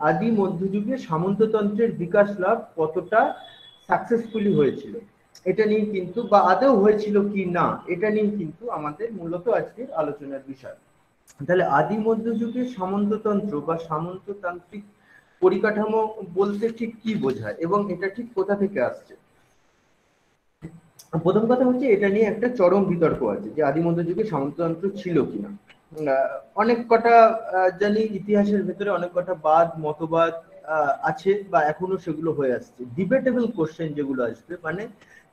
আদি মধ্যযুগে সামন্ততন্ত্রের বিকাশ লাভ কতটা সাকসেসফুলি হয়েছিল, এটা নিয়ে কিন্তু, বা আদৌ হয়েছিল কি না, এটা নিয়ে কিন্তু আমাদের মূলত আজকের আলোচনার বিষয়। তাহলে আদি মধ্যযুগে সামন্ততন্ত্র বা সামন্ততান্ত্রিক পরিকাঠামো বলতে ঠিক কি বোঝায় এবং এটা ঠিক কোথা থেকে আসছে? প্রথম কথা হচ্ছে, এটা নিয়ে একটা চরম বিতর্ক আছে যে আদি মধ্যযুগে সামন্ততন্ত্র ছিল কিনা। অনেক কটা জানি ইতিহাসের ভেতরে অনেক কটা বাদ মতবাদ আছে বা এখনো সেগুলো হয়ে আসছে। ডিবেটেবল কোশ্চেন যেগুলো আসবে, মানে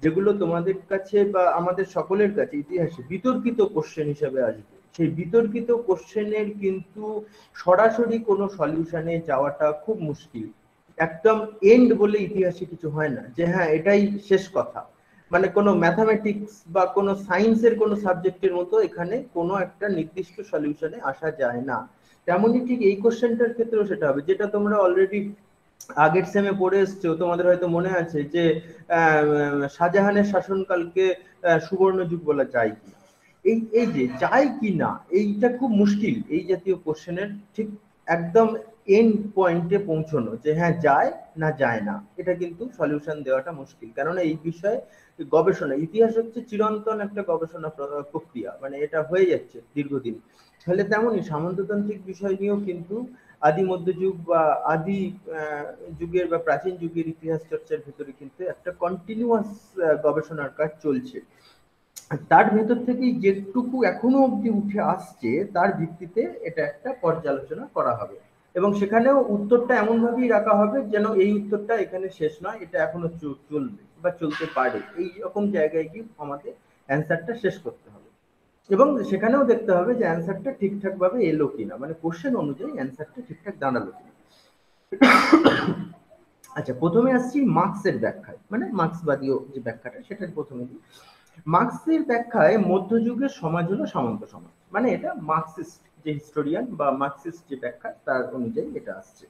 যেগুলো তোমাদের কাছে বা আমাদের সকলের কাছে ইতিহাসে বিতর্কিত কোশ্চেন হিসেবে আসবে, সেই বিতর্কিত কোশ্চেনের কিন্তু সরাসরি কোনো সলিউশনে যাওয়াটা খুব মুশকিল। একদম এন্ড বলে ইতিহাসে কিছু হয় না যে হ্যাঁ এটাই শেষ কথা। মানে কোনো ম্যাথামেটিক্স বা কোনো সায়েন্সের কোনো সাবজেক্টের মতো এখানে কোনো একটা নির্দিষ্ট সলিউশনে আসা যায় না। তেমনই ঠিক এই কোশ্চেনটার ক্ষেত্রেও সেটা হবে, যেটা তোমরা অলরেডি আগের সেমে পড়ে এসছো, তোমাদের হয়তো মনে আছে যে শাহজাহানের শাসনকালকে সুবর্ণ যুগ বলা যায় কি। এই এই যে যায় কি না, এইটা খুব মুশকিল এই জাতীয় কোশ্চেনের ঠিক একদম এন্ড পয়েন্টে পৌঁছানো, যে হ্যাঁ যায় না যায় না, এটা কিন্তু সলিউশন দেওয়াটা মুশকিল। কেননা এই বিষয়ে গবেষণা, ইতিহাস হচ্ছে চিরন্তন একটা গবেষণা প্রক্রিয়া, মানে এটা হয়ে যাচ্ছে দীর্ঘদিন। তাহলে তেমনই সামন্ততান্ত্রিক বিষয় নিয়েও কিন্তু আদি মধ্যযুগ বা আদি যুগের বা প্রাচীন যুগের ইতিহাস চর্চার ভিতরে কিন্তু একটা কন্টিনিউয়াস গবেষণার কাজ চলছে। তার ভেতর থেকেই যেটুকু এখনো অব্দি উঠে আসছে তার ভিত্তিতে এটা একটা পর্যালোচনা করা হবে, এবং সেখানেও উত্তরটা এমন ভাবেই রাখা হবে যেন এই উত্তরটা এখানে শেষ নয়, এটা এখনো চলবে বা চলতে পারে, এই রকম জায়গায় গিয়ে আমাদের অ্যান্সারটা শেষ করতে হবে। এবং সেখানেও দেখতে হবে যে অ্যান্সারটা ঠিকঠাক ভাবে এলো কিনা, মানে কোশ্চেন অনুযায়ী অ্যান্সারটা ঠিকঠাক দাঁড়ালো কিনা। আচ্ছা, প্রথমে আসছি মার্কসের ব্যাখ্যায়, মানে মার্ক্সবাদীয় যে ব্যাখ্যাটা সেটার প্রথমে দিই। মার্ক্সের ব্যাখ্যায় মধ্যযুগের সমাজ হলো সামন্ত সমাজ, মানে এটা মার্ক্সিস্ট যে হিস্টোরিয়ান বা মার্ক্সিস্ট যে ব্যাখ্যা তার অনুযায়ী এটা আসছে।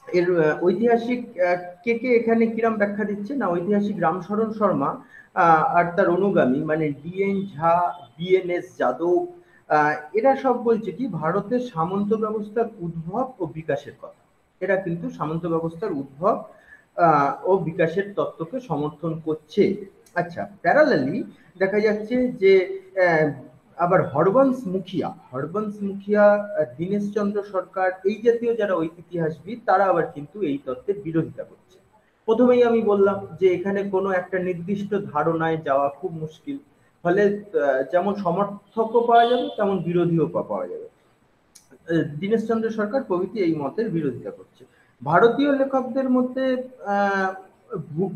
এর ঐতিহাসিক কে কে এখানে কিরম ব্যাখ্যা দিচ্ছে না, ঐতিহাসিক রামশরণ শর্মা আর তার অনুগামী মানে ডিএন ঝা, বিএনএস যাদব, এরা সব বলছে কি ভারতের সামন্ত ব্যবস্থার উদ্ভব ও বিকাশের কথা। এরা কিন্তু সামন্ত ব্যবস্থার উদ্ভব ও বিকাশের তত্ত্বকে সমর্থন করছে। আচ্ছা, প্যারালালি দেখা যাচ্ছে যে আহ, আবার হরবংশ মুখিয়া, দীনেশ চন্দ্র সরকার, এই জাতীয় যারা ইতিহাসবিদ তারা আবার কিন্তু এই তত্ত্বের বিরোধিতা করছে। প্রথমেই আমি বললাম যে এখানে কোনো একটা নির্দিষ্ট ধারণায় যাওয়া খুব মুশকিল, ফলে যেমন সমর্থকও পাওয়া যাবে তেমন বিরোধীও পাওয়া যাবে। দীনেশচন্দ্র সরকার প্রভৃতি এই মতের বিরোধিতা করছে। ভারতীয় লেখকদের মধ্যে আহ,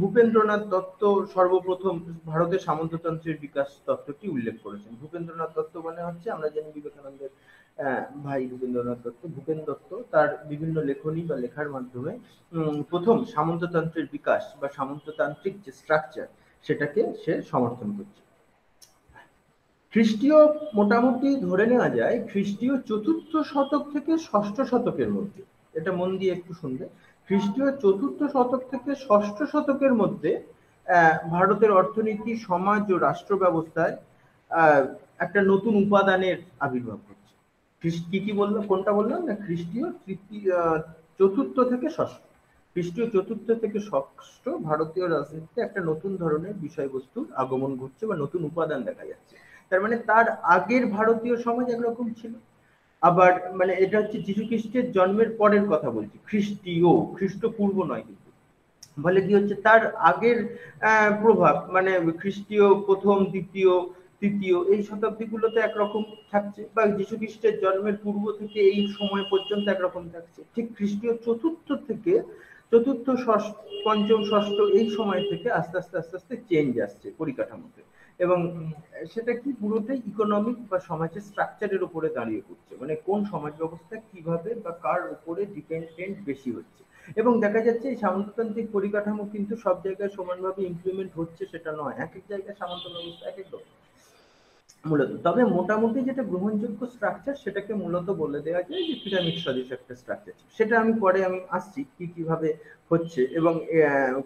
ভূপেন্দ্রনাথ দত্ত সর্বপ্রথম ভারতের সামন্ততন্ত্রের বিকাশ তত্ত্বটি উল্লেখ করেছেন। ভূপেন্দ্রনাথ দত্ত মানে হচ্ছে আমরা জানি বিবেকানন্দের ভাই ভূপেন্দ্রনাথ দত্ত, ভূপেন দত্ত তার বিভিন্ন লেখনী বা লেখার মাধ্যমে প্রথম সামন্ততন্ত্রের বিকাশ বা সামন্ততান্ত্রিক যে স্ট্রাকচার সেটাকে সে সমর্থন করছে। খ্রিস্টীয়, মোটামুটি ধরে নেওয়া যায় খ্রিস্টীয় চতুর্থ শতক থেকে ষষ্ঠ শতকের মধ্যে, এটা মন দিয়ে একটু শুনবে, খ্রিস্টীয় চতুর্থ শতক থেকে ষষ্ঠ শতকের মধ্যে ভারতের অর্থনীতি, সমাজ ও রাষ্ট্র ব্যবস্থায় আহ, একটা নতুন উপাদানের আবির্ভাব ঘটছে। কি কি বললাম, কোনটা বললাম না, খ্রিস্টীয় চতুর্থ থেকে ষষ্ঠ, খ্রিস্টীয় চতুর্থ থেকে ষষ্ঠ ভারতীয় রাজনীতিতে একটা নতুন ধরনের বিষয়বস্তুর আগমন ঘটছে বা নতুন উপাদান দেখা যাচ্ছে। তার মানে তার আগের ভারতীয় সমাজ একরকম ছিল, আবার মানে এটা হচ্ছে যীশু খ্রিস্টের জন্মের পরের কথা বলছি, খ্রিস্টীয়, খ্রিস্টপূর্ব নয় কিন্তু। ফলে কি হচ্ছে তার আগের প্রভাব, মানে খ্রিস্টীয় প্রথম, দ্বিতীয়, তৃতীয় এই শতাব্দীগুলোতে একরকম থাকছে, বা যীশু খ্রিস্টের জন্মের পূর্ব থেকে এই সময় পর্যন্ত একরকম থাকছে। ঠিক খ্রিস্টীয় চতুর্থ থেকে চতুর্থ, ষষ্ঠ, পঞ্চম, ষষ্ঠ এই সময় থেকে আস্তে আস্তে আস্তে আস্তে চেঞ্জ আসছে পরিকাঠামোতে। এবং সেটা কি পুরোটাই ইকোনমিক বা সমাজের স্ট্রাকচারের উপরে দাঁড়িয়ে পড়ছে, মানে কোন সমাজ ব্যবস্থা কিভাবে বা কার উপরে ডিপেন্ডেন্ট বেশি হচ্ছে। এবং দেখা যাচ্ছে এই সামন্ততান্ত্রিক পরিকাঠামো কিন্তু সব জায়গায় সমানভাবে ইমপ্লিমেন্ট হচ্ছে সেটা নয়, এক এক জায়গায় সামন্ত ব্যবস্থা এক এক রকম মূলত। তবে মোটামুটি যেটা গ্রহণযোগ্য স্ট্রাকচার সেটাকে মূলত বলে দেওয়া যায় যে পিরামিড সদৃশ একটা স্ট্রাকচার। সেটা আমি পরে আমি আসছি কি কিভাবে হচ্ছে এবং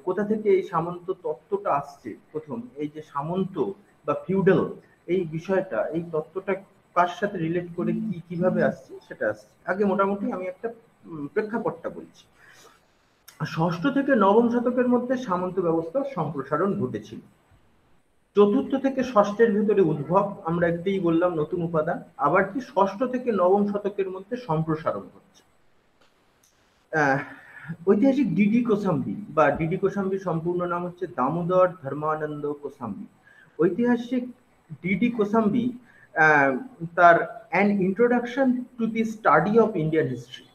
কোথা থেকে এই সামন্ত তত্ত্বটা আসছে। প্রথম এই যে সামন্ত বা ফিউডাল এই বিষয়টা, এই তত্ত্বটা কার সাথে রিলেট করে কি কিভাবে আসছে সেটা আসছে। আগে মোটামুটি আমি একটা প্রেক্ষাপটটা বলছি। ষষ্ঠ থেকে নবম শতকের মধ্যে সামন্ত ব্যবস্থার সম্প্রসারণ ঘটেছিল। চতুর্থ থেকে ষষ্ঠের ভিতরে উদ্ভব, আমরা একটাই বললাম নতুন উপাদান, আবার কি ষষ্ঠ থেকে নবম শতকের মধ্যে সম্প্রসারণ হচ্ছে। ঐতিহাসিক ডিডি কোসাম্বি বা ডিডি কোসাম্বির সম্পূর্ণ নাম হচ্ছে দামোদর ধর্মানন্দ কোসাম্বি। ঐতিহাসিক ডিডি কোসাম্বি তার an introduction to the study of Indian history,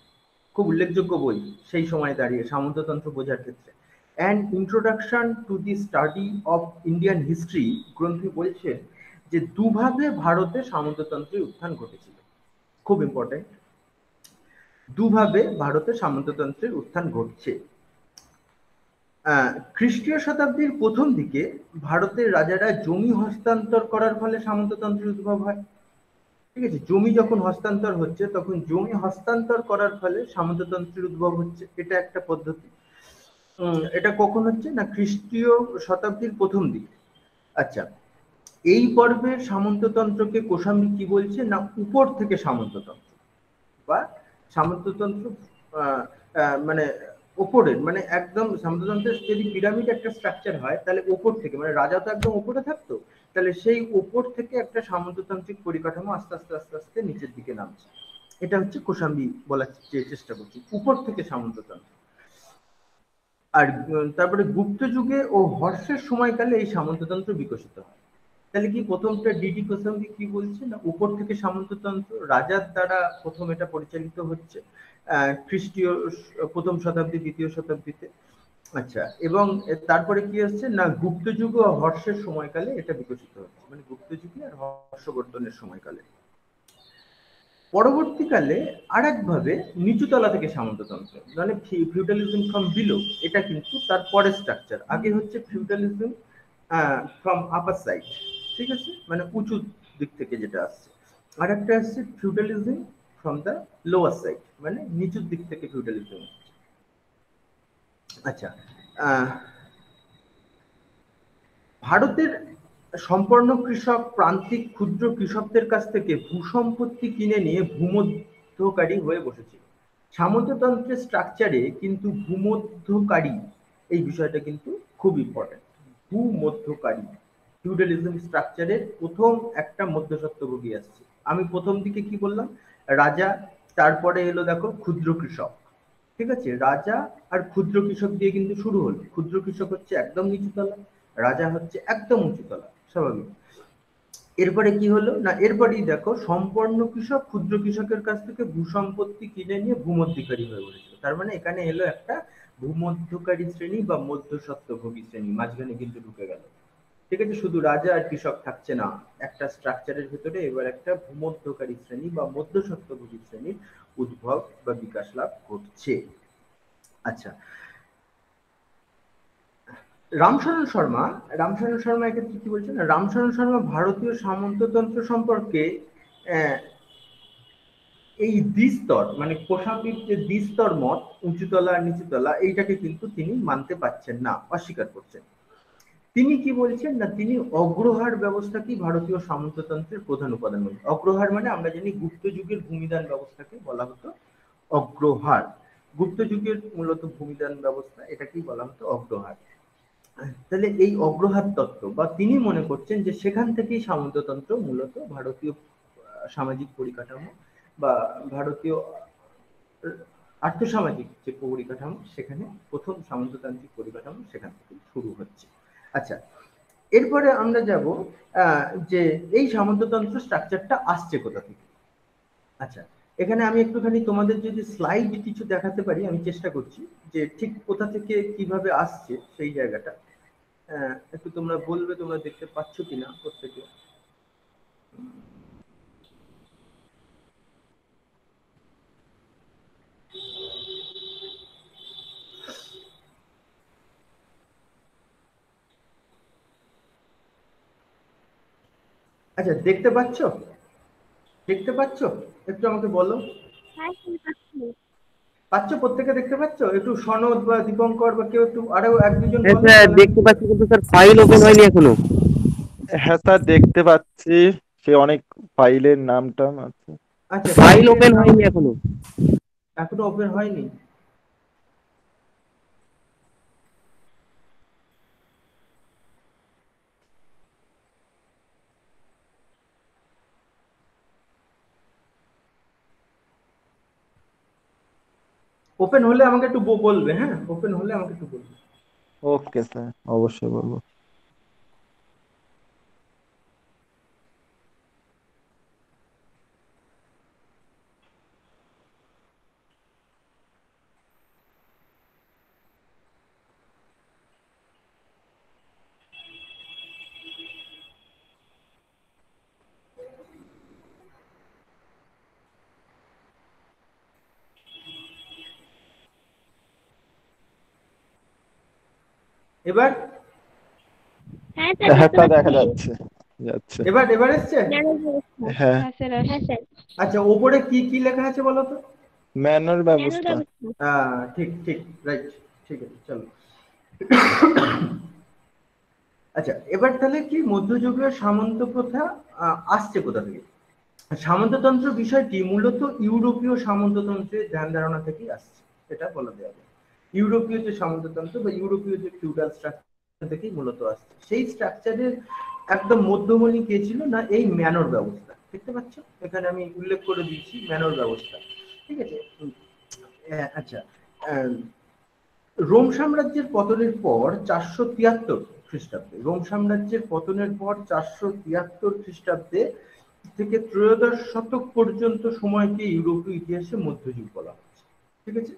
খুব উল্লেখযোগ্য বই সেই সময় দাঁড়িয়ে সামন্ততন্ত্র বোঝার ক্ষেত্রে, an introduction to the study of Indian history গ্রন্থে বলছেন যে দুভাবে ভারতে সামন্ততন্ত্রের উত্থান ঘটেছিল। খুব ইম্পর্টেন্ট, দুভাবে ভারতে সামন্ততন্ত্রের উত্থান ঘটছে। খ্রিস্টীয় শতাব্দীর প্রথম দিকে ভারতের রাজারা জমি হস্তান্তর করার ফলে সামন্ততন্ত্রের উদ্ভব হয়। ঠিক আছে, জমি যখন হস্তান্তর হচ্ছে তখন জমি হস্তান্তর করার ফলে সামন্ততন্ত্রের উদ্ভব হচ্ছে, এটা একটা পদ্ধতি। এটা কখন হচ্ছে না খ্রিস্টীয় শতাব্দীর প্রথম দিকে। আচ্ছা, এই পর্বে সামন্ততন্ত্রকে কোসাম্বি কি বলছে না উপর থেকে সামন্ততন্ত্র বা সামন্ততন্ত্র মানে ওপরের, মানে একদম সামন্ততন্ত্রের যদি পিরামিড একটা স্ট্রাকচার হয় তাহলে ওপর থেকে, মানে রাজা তো একদম ওপরে থাকতো, তাহলে সেই ওপর থেকে একটা সামন্ততান্ত্রিক পরিকাঠামো আস্তে আস্তে আস্তে আস্তে নিচের দিকে নামছে। এটা হচ্ছে কোসাম্বি বলার চেষ্টা করছি, উপর থেকে সামন্ততন্ত্র। আর তারপরে গুপ্ত যুগে ও হর্ষের সময়কালে এই সামন্ততন্ত্র বিকশিত হয়। তাহলে কি প্রথমটা ডিডি কোসাম্বি কি বলছে না উপর থেকে সামন্ততন্ত্র রাজার দ্বারা প্রথম এটা পরিচালিত হচ্ছে খ্রিস্টীয় প্রথম শতাব্দী দ্বিতীয় শতাব্দীতে। আচ্ছা, এবং তারপরে কি হচ্ছে না গুপ্ত যুগ ও হর্ষের সময়কালে এটা বিকশিত হচ্ছে, মানে গুপ্ত যুগে আর হর্ষবর্ধনের সময়কালে। পরবর্তীকালে আর একভাবে নিচুতলা থেকে সামন্ততন্ত্র, মানে ফিউডালিজম ফ্রম বিলো, এটা কিন্তু তার পরের স্ট্রাকচার। আগে হচ্ছে ফিউডালিজম ফ্রম আপার সাইড, ঠিক আছে, মানে উঁচু দিক থেকে যেটা আসছে। আর একটা আসছে feudalism from the lower side, মানে নিচুর দিক থেকে ফিউডালিজম। আচ্ছা, ভারতের সম্পন্ন কৃষক প্রান্তিক ক্ষুদ্র কৃষকদের কাছ থেকে ভূসম্পত্তি কিনে নিয়ে ভূমধ্যকারী হয়ে বসেছিল। সামন্ততন্ত্রের স্ট্রাকচারে কিন্তু ভূমধ্যকারী এই বিষয়টা কিন্তু খুব ইম্পর্টেন্ট। ভূমধ্যকারী ফিউডালিজম স্ট্রাকচারের প্রথম একটা মধ্যস্বত্বভোগী আসছে। আমি প্রথম দিকে কি বললাম, রাজা, তারপরে এলো দেখো ক্ষুদ্র কৃষক, ঠিক আছে, রাজা আর ক্ষুদ্র কৃষক দিয়ে কিন্তু শুরু হলো। ক্ষুদ্র কৃষক হচ্ছে একদম নিচুতলা, রাজা হচ্ছে একদম উঁচুতলা, স্বাভাবিক। এরপরে কি হলো না এরপরেই দেখো সম্পন্ন কৃষক ক্ষুদ্র কৃষকের কাছ থেকে ভূসম্পত্তি কিনে নিয়ে ভূমধ্যকারী হয়ে উঠেছিল। তার মানে এখানে এলো একটা ভূমধ্যকারী শ্রেণী বা মধ্যস্বত্বভোগী শ্রেণী মাঝখানে কিন্তু ঢুকে গেল। ঠিক আছে, শুধু রাজা আর কৃষক থাকছে না, একটা স্ট্রাকচারের ভিতরে এবার একটা ভূমধ্যকারী শ্রেণী বা মধ্যস্বত্বভোগী শ্রেণীর উদ্ভব বা বিকাশ লাভ ঘটছে। আচ্ছা, রামশরণ শর্মা এক্ষেত্রে কি বলছেন, রামশরণ শর্মা ভারতীয় সামন্ততন্ত্র সম্পর্কে এই দ্বিস্তর, মানে কোসাম্বির যে দ্বিস্তর মত, উঁচুতলা আর নিচুতলা, এইটাকে কিন্তু তিনি মানতে পারছেন না, অস্বীকার করছেন। তিনি কি বলছেন না তিনি অগ্রহার ব্যবস্থাকেই ভারতীয় সামন্ততন্ত্রের প্রধান উপাদান বলেন। অগ্রহার মানে আমরা জানি গুপ্ত যুগের ভূমিদান ব্যবস্থাকে বলা হতো অগ্রহার। গুপ্ত যুগের মূলত ভূমিদান ব্যবস্থা, এটাকেই বলা হতো অগ্রহার। তাহলে এই অগ্রহার তত্ত্ব বা তিনি মনে করছেন যে সেখান থেকেই সামন্ততন্ত্র মূলত ভারতীয় সামাজিক পরিকাঠামো বা ভারতীয় আর্থসামাজিক যে পরিকাঠামো, সেখানে প্রথম সামন্ততান্ত্রিক পরিকাঠামো সেখান থেকে শুরু হচ্ছে। আচ্ছা, এরপরে আমরা যাব যে এই সামন্ততন্ত্র স্ট্রাকচারটা আসছে কোথা থেকে। আচ্ছা, এখানে আমি একটুখানি তোমাদের যদি স্লাইড কিছু দেখাতে পারি, আমি চেষ্টা করছি যে ঠিক কোথা থেকে কিভাবে আসছে সেই জায়গাটা। একটু তোমরা বলবে তোমরা দেখতে পাচ্ছ কিনা প্রত্যেকে। আচ্ছা, দেখতে পাচ্ছ? দেখতে পাচ্ছ? একটু আমাকে বলো। পাচ্ছ? প্রত্যেকে দেখতে পাচ্ছ? একটু সনদ বা দীপঙ্কর বা কেউ একটু আরো এক দুজন বলো। দেখতে পাচ্ছি, কিন্তু স্যার ফাইল ওপেন হয়নি এখনো। হ্যাঁ স্যার, দেখতে পাচ্ছি, সে অনেক ফাইলের নাম টাম আছে। আচ্ছা, ফাইল ওপেন হয়নি এখনো। এখনো ওপেন হয়নি? ওপেন হলে আমাকে একটু বলবে, হ্যাঁ, ওপেন হলে আমাকে একটু বলবে। ওকে স্যার, অবশ্যই বলবো। এবার হ্যাঁ স্যার, হ্যাঁ বুঝতে স্যার, দেখা পারছি। যাচ্ছে যাচ্ছে। এবার এবার এসছে? ম্যানুয়াল ব্যবস্থা। হ্যাঁ, হ্যাঁ স্যার, হ্যাঁ স্যার, আচ্ছা, ওপরে কি কি লেখা আছে বলো তো? ম্যানুয়াল ম্যানুয়াল ব্যবস্থা। ব্যবস্থা। ঠিক ঠিক, রাইট, ঠিক আছে, চলো। আচ্ছা, এবার তাহলে কি মধ্যযুগীয় সামন্ত প্রথা আসছে কোথা থেকে? সামন্ততন্ত্র বিষয়টি মূলত ইউরোপীয় সামন্ততন্ত্রের ধ্যান ধারণা থেকেই আসছে, এটা বলা যায়। ইউরোপীয় যে সামন্ততন্ত্র বা ইউরোপীয় যে ফিউডাল স্ট্রাকচার থেকেই মূলত আসছে। সেই স্ট্রাকচারের একদম মধ্যমণি কে ছিল না, এই ম্যানর ব্যবস্থা। দেখতে পাচ্ছ এখানে আমি উল্লেখ করে দিয়েছি ম্যানর ব্যবস্থা, ঠিক আছে। আচ্ছা, রোম সাম্রাজ্যের পতনের পর 473 খ্রিস্টাব্দে, রোম সাম্রাজ্যের পতনের পর 473 খ্রিস্টাব্দে থেকে ত্রয়োদশ শতক পর্যন্ত সময়কে ইউরোপীয় ইতিহাসে মধ্যযুগ বলা হচ্ছে, ঠিক আছে।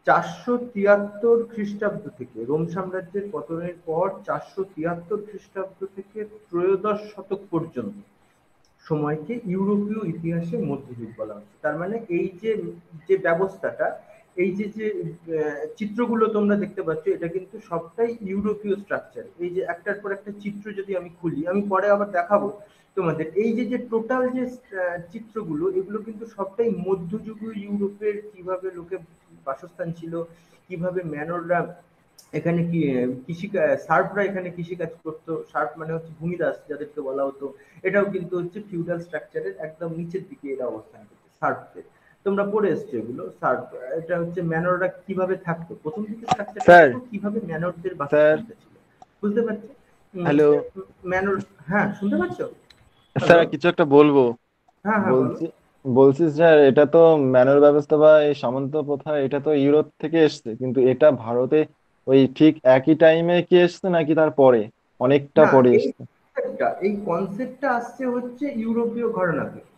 473 খ্রিস্টাব্দ থেকে, রোম সাম্রাজ্যের পতনের পর 473 খ্রিস্টাব্দ থেকে ত্রয়োদশ শতক পর্যন্ত সময়কে ইউরোপীয় ইতিহাসে মধ্যযুগ বলা হচ্ছে। তার মানে এই যে যে ব্যবস্থাটা, এই যে যে চিত্রগুলো তোমরা দেখতে পাচ্ছ, এটা কিন্তু সবটাই ইউরোপীয় স্ট্রাকচার। এই যে একটার পর একটা চিত্র যদি আমি খুলি, আমি পরে আবার দেখাবো তোমাদের, এই যে যে টোটাল যে চিত্রগুলো, এগুলো কিন্তু সবটাই মধ্যযুগীয় ইউরোপের কিভাবে লোকে বাসস্থান ছিল, কিভাবে ম্যানররা এখানে কি সার্ফরা এখানে কৃষিকাজ করতো। সার্ফ মানে হচ্ছে ভূমিদাস যাদেরকে বলা হতো। এটাও কিন্তু হচ্ছে ফিউডাল স্ট্রাকচারের একদম নিচের দিকে এরা অবস্থান করছে, সার্ফদের। তোমরা পড়ে এসছো এগুলো, সার্ফ। এটা হচ্ছে ম্যানররা কিভাবে থাকতো, প্রথম দিকে স্ট্রাকচারটা স্যার, দেখো কিভাবে ম্যানরদের স্যার, বাসস্থানটা ছিল, বুঝতে পারছো? হ্যালো ম্যানর, হ্যাঁ শুনতে পাচ্ছ? হ্যালো, স্যার, কিছু একটা বলবো। হ্যাঁ হ্যাঁ বলো। বলছি বলছি স্যার, এটা তো ম্যানুয়াল ব্যবস্থা বা এই সামন্ত প্রথা, এটা তো ইউরোপ থেকে এসছে, কিন্তু এটা ভারতে ওই ঠিক একই টাইমে কি এসছে নাকি তার পরে, অনেকটা না, পরে এই এসছে? এই কনসেপ্টটা আসছে হচ্ছে ইউরোপীয় ঘরানা থেকে।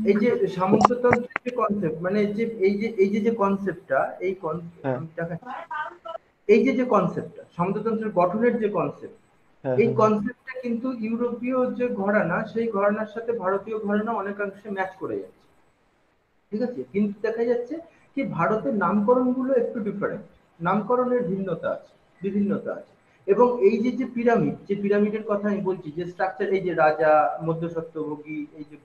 এই যে সামন্ততন্ত্রের যে কনসেপ্ট, মানে যে এই যে যে কনসেপ্টটা, এই হ্যাঁ, আমি দেখাচ্ছি। এই যে যে কনসেপ্টটা, সামন্ততন্ত্রের গঠনের যে কনসেপ্ট, হ্যাঁ, এই হ্যাঁ, হ্যাঁ। কনসেপ্টটা কিন্তু ইউরোপীয় যে ঘরানা, সেই ঘরানার সাথে ভারতীয় ঘরানা অনেকাংশে ম্যাচ করে যাচ্ছে, ঠিক আছে। কিন্তু দেখা যাচ্ছে কি ভারতের নামকরণ গুলো একটু ডিফারেন্ট, নামকরণের ভিন্নতা আছে, বিভিন্নতা আছে। এবং এই যে যে পিরামিড, যে পিরামিডের কথা আমি বলছি, যে স্ট্রাকচার, এই যে রাজা, মধ্যস্বত্বভোগী, এই যে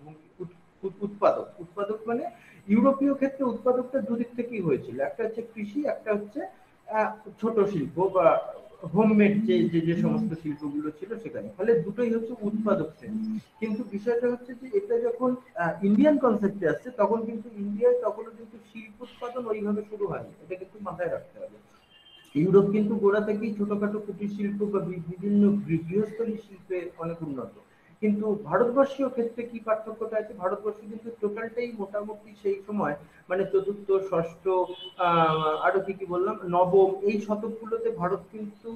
উৎপাদক, উৎপাদক মানে ইউরোপীয় ক্ষেত্রে উৎপাদকটা দুদিক থেকেই হয়েছিল, একটা হচ্ছে কৃষি, একটা হচ্ছে আহ, ছোট শিল্প বা হোমমেড যে যে যে সমস্ত শিল্পগুলো ছিল সেখানে, ফলে দুটোই হচ্ছে উৎপাদক শ্রেণী। কিন্তু বিষয়টা হচ্ছে যে এটা যখন ইন্ডিয়ান কনসেপ্টে আসছে, তখন কিন্তু ইন্ডিয়ায় তখনও কিন্তু শিল্প উৎপাদন ওইভাবে শুরু হয়নি, এটা কিন্তু মাথায় রাখতে হবে। ইউরোপ কিন্তু গোড়া থেকেই ছোটখাটো কুটির শিল্প বা বিভিন্ন গৃহস্থলী শিল্পে অনেক উন্নত। কিন্তু ভারতবর্ষীয় ক্ষেত্রে কি পার্থক্যটা আছে, ভারতবর্ষ কিন্তু টোটালটাই মোটামুটি সেই সময়, মানে চতুর্থ, ষষ্ঠ, আরো কি কি বললাম, নবম, এই শতকগুলোতে ভারত কিন্তু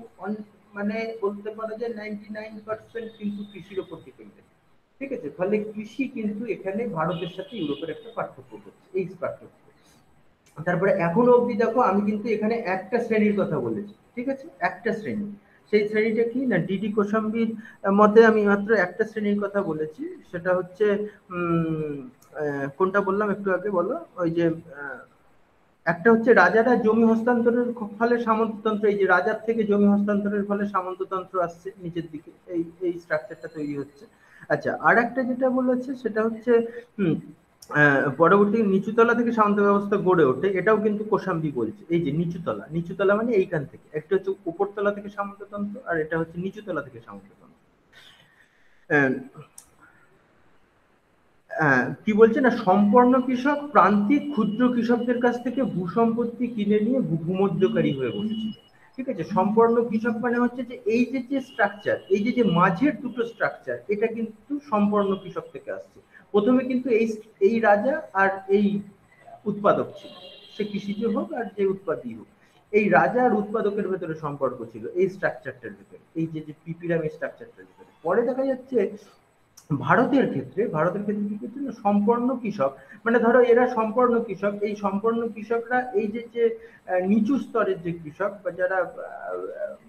মানে বলতে পারা যায় 99% কিন্তু কৃষির উপর ডিপেন্ডেন্ট, ঠিক আছে। ফলে কৃষি কিন্তু এখানে ভারতের সাথে ইউরোপের একটা পার্থক্য করছে, এই পার্থক্য। তারপরে এখনো অবধি দেখো, আমি কিন্তু এখানে একটা শ্রেণীর কথা বলেছি, ঠিক আছে, একটা শ্রেণী। সেই শ্রেণীটা কি না, ডিডি কোশাম্বীর মতে আমি মাত্র একটা শ্রেণীর কথা বলেছি, সেটা হচ্ছে উম কোনটা বললাম একটু আগে, বলো ওই যে একটা হচ্ছে রাজারা জমি হস্তান্তরের ফলে সামন্ততন্ত্র, এই যে রাজার থেকে জমি হস্তান্তরের ফলে সামন্ততন্ত্র আসছে নিচের দিকে, এই এই স্ট্রাকচারটা তৈরি হচ্ছে। আচ্ছা, আর একটা যেটা বলেছে সেটা হচ্ছে হম পরবর্তী নিচুতলা থেকে সামন্ত ব্যবস্থা গড়ে ওঠে, এটাও কিন্তু কোশাম্বী বলছে। এই যে নিচুতলা, নিচুতলা মানে এইখান থেকে, একটা হচ্ছে উপরতলা থেকে সামন্ততন্ত্র, আর এটা হচ্ছে নিচুতলা থেকে সামন্ততন্ত্র। আহ, কি বলছে না, সম্পন্ন কৃষক প্রান্তিক ক্ষুদ্র কৃষকদের কাছ থেকে ভূসম্পত্তি কিনে নিয়ে ভূমধ্যকারী হয়ে বসেছিল। ঠিক আছে, সম্পন্ন কৃষক মানে হচ্ছে যে এই যে যে স্ট্রাকচার, এই যে যে মাঝের দুটো স্ট্রাকচার, এটা কিন্তু সম্পন্ন কৃষক থেকে আসছে। প্রথমে কিন্তু এই রাজা আর এই উৎপাদক ছিল, সে কৃষিজ হোক আর যে উৎপাদী হোক, এই রাজা আর উৎপাদকের ভেতরে সম্পর্ক ছিল এই স্ট্রাকচারটার ভেতরে, এই যে যে পিরামিড স্ট্রাকচারটার ভেতরে। পরে দেখা যাচ্ছে ভারতের ক্ষেত্রে কি করছে না, সম্পন্ন কৃষক মানে ধরো এরা সম্পন্ন কৃষক, এই সম্পন্ন কৃষকরা এই যে যে নিচু স্তরের যে কৃষক বা যারা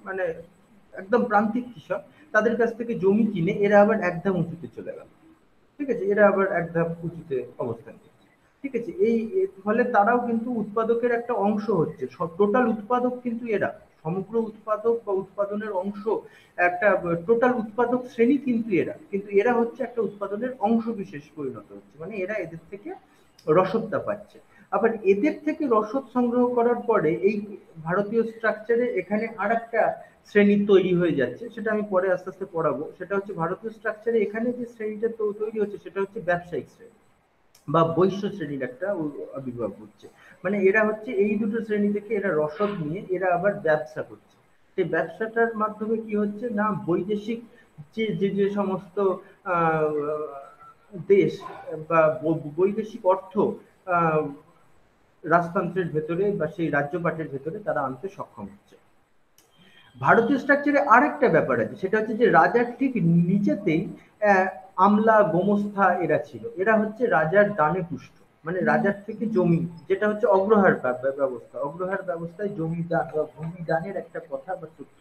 মানে একদম প্রান্তিক কৃষক, তাদের কাছ থেকে জমি কিনে এরা আবার এক ধাপ উঁচুতে চলে গেল। ঠিক আছে, এরা আবার এক ধাপ উঁচুতে অবস্থান করছে। ঠিক আছে, এই এর ফলে তারাও কিন্তু উৎপাদকের একটা অংশ হচ্ছে, সব টোটাল উৎপাদক কিন্তু এরা, সমগ্র উৎপাদক বা উৎপাদনের অংশ, একটা টোটাল উৎপাদক শ্রেণী কিন্তু এরা, কিন্তু এরা হচ্ছে একটা উৎপাদনের অংশ বিশেষ পরিণত হচ্ছে, মানে এরা এদের থেকে রসদটা পাচ্ছে। আবার এদের থেকে রসদ সংগ্রহ করার পরে এই ভারতীয় স্ট্রাকচারে এখানে আর একটা শ্রেণী তৈরি হয়ে যাচ্ছে, সেটা আমি পরে আস্তে আস্তে পড়াবো। সেটা হচ্ছে ভারতীয় স্ট্রাকচারে এখানে যে শ্রেণীটা তৈরি হচ্ছে সেটা হচ্ছে ব্যবসায়িক শ্রেণী বা বৈশ্য শ্রেণীর একটা আবির্ভাব হচ্ছে। মানে এরা হচ্ছে এই দুটো শ্রেণী থেকে এরা রসদ নিয়ে এরা আবার ব্যবসা করছে। সেই ব্যবসাটার মাধ্যমে কি হচ্ছে না, বৈদেশিক যে যে যে সমস্ত আহ, দেশ বা বৈদেশিক অর্থ আহ, রাজতন্ত্রের ভেতরে বা সেই রাজ্যপাটের ভেতরে তারা আনতে সক্ষম হচ্ছে। ভারতীয় স্ট্রাকচারে আরেকটা ব্যাপার আছে, সেটা হচ্ছে যে রাজার ঠিক নিচেতেই আহ, আমলা গোমস্থা এরা ছিল, এরা হচ্ছে রাজার দানে পুষ্ট, মানে রাজার থেকে জমি, যেটা হচ্ছে অগ্রহার ব্যবস্থা, অগ্রহার ব্যবস্থায় জমি দান বা ভূমি দানের একটা কথা বা তথ্য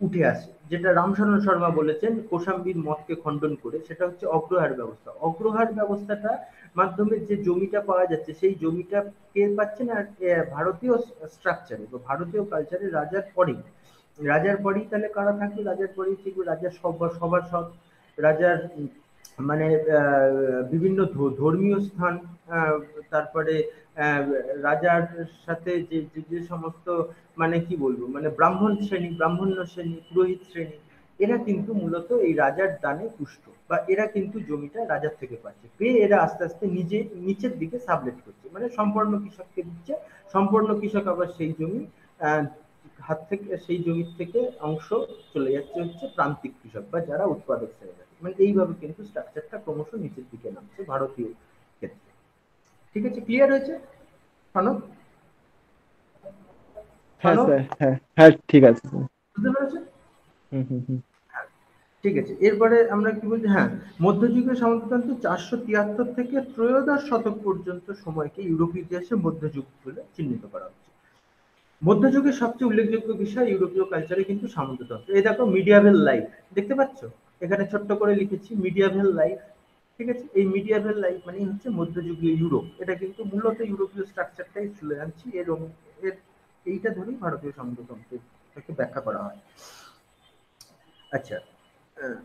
উঠে আসে, যেটা রামশরণ শর্মা বলেছেন কোশাম্বীর মতকে খণ্ডন করে, সেটা হচ্ছে অগ্রহার ব্যবস্থা। অগ্রহার ব্যবস্থাটা মাধ্যমে যে জমিটা পাওয়া যাচ্ছে, সেই জমিটা কে পাচ্ছে না, ভারতীয় স্ট্রাকচারে বা ভারতীয় কালচারে রাজার পরেই তাহলে কারা থাকবে, রাজার পরেই ঠিক রাজার সভাসদ, রাজার মানে বিভিন্ন ধর্মীয় স্থান, আহ, তারপরে আহ, রাজার সাথে যে যে যে সমস্ত মানে কি বলবো মানে ব্রাহ্মণ্য শ্রেণী, পুরোহিত শ্রেণী, এরা কিন্তু মূলত এই রাজার দানে পুষ্ট, বা এরা কিন্তু জমিটা রাজার থেকে পাচ্ছে, পেয়ে এরা আস্তে আস্তে নিচের দিকে সাবলেট করছে, মানে সম্পন্ন কৃষককে দিচ্ছে। সম্পন্ন কৃষক আবার সেই জমি আহ, হাত থেকে, সেই জমির থেকে অংশ চলে যাচ্ছে হচ্ছে প্রান্তিক কৃষক বা যারা উৎপাদক শ্রেণী, মানে এইভাবে কিন্তু স্ট্রাকচারটা ক্রমশ নিচের দিকে নামছে ভারতীয় ক্ষেত্রে। ঠিক আছে, ক্লিয়ার হয়েছে ফানুক? হ্যাঁ ফানুক স্যার, হ্যাঁ হ্যাঁ ঠিক আছে স্যার। বুঝতে পেরেছো? হুম হুম হুম। ঠিক আছে, এরপরে আমরা কি বলছি, হ্যাঁ, মধ্যযুগীয় সামন্ততন্ত্র 473 থেকে ত্রয়োদশ শতক পর্যন্ত সময়কে ইউরোপীয় ইতিহাসে মধ্যযুগ বলে চিহ্নিত করা হচ্ছে। মধ্যযুগের সবচেয়ে উল্লেখযোগ্য বিষয় ইউরোপীয় কালচারে কিন্তু সামন্ততন্ত্র। এই দেখো মিডিয়াভেল লাইফ, দেখতে পাচ্ছ এখানে ছোট্ট করে লিখেছি মিডিয়াভেল লাইফ। ঠিক আছে, এই মিডিয়াভেল লাইফ মানে হচ্ছে মধ্যযুগীয় ইউরোপ, এটা কিন্তু মূলত ইউরোপীয় স্ট্রাকচারটাই চলে যাচ্ছি এর এইটা ধরেই ভারতীয় সামন্ততন্ত্রকে ব্যাখ্যা করা হয়। আচ্ছা, আহ,